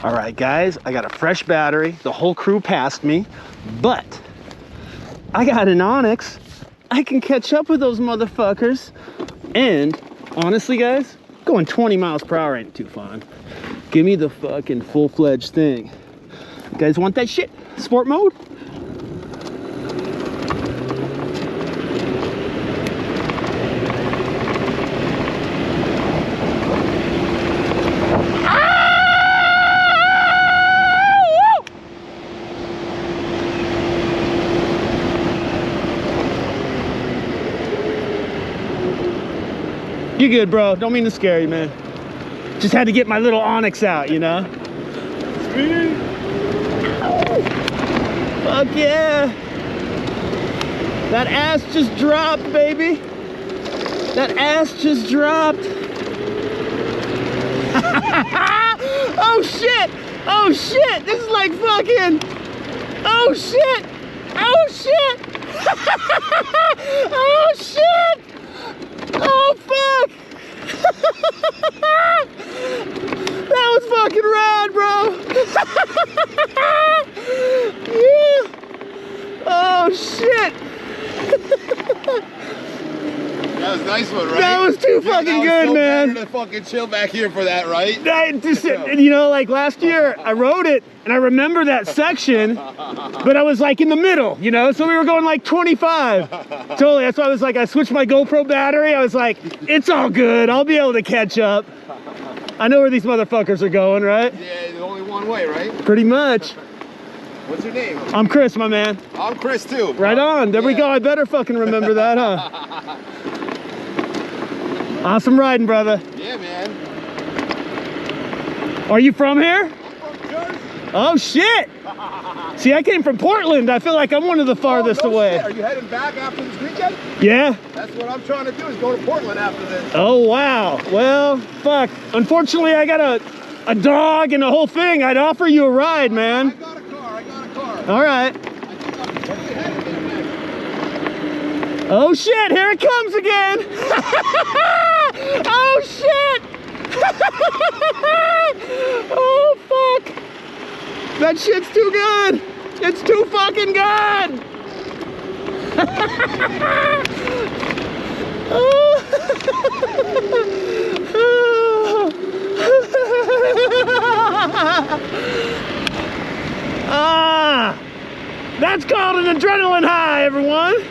All right, guys, I got a fresh battery. The whole crew passed me, but I got an ONYX. I can catch up with those motherfuckers. And honestly, guys, going 20 miles per hour ain't too fun. Give me the fucking full-fledged thing. You guys want that shit? Sport mode? You good, bro? Don't mean to scare you, man. Just had to get my little ONYX out, you know? Sweet. Fuck yeah. That ass just dropped, baby. That ass just dropped. Oh shit! Oh shit! This is like fucking... Oh shit! Oh shit! Oh shit! Oh fuck! That was fucking rad, bro! Yeah! Oh shit! That was a nice one, right? That was too fucking good, so man. Better to fucking chill back here for that, right? You know, like last year I rode it and I remember that section, but I was like in the middle, you know, so we were going like 25. Totally, that's why I was like, I switched my GoPro battery. I was like, it's all good. I'll be able to catch up. I know where these motherfuckers are going, right? Yeah, there's only one way, right? Pretty much. What's your name? I'm Chris, my man. I'm Chris too. Right on. There we go. I better fucking remember that, huh? Awesome riding, brother. Yeah, man. Are you from here? I'm from Jersey. Oh, shit. See, I came from Portland. I feel like I'm one of the farthest away. Shit. Are you heading back after this weekend? Yeah. That's what I'm trying to do, is go to Portland after this. Oh, wow. Well, fuck. Unfortunately, I got a dog and a whole thing. I'd offer you a ride, man. I got a car. All right. Oh shit, here it comes again. Oh shit. Oh fuck. That shit's too good. It's too fucking good. Ah, that's called an adrenaline high, everyone.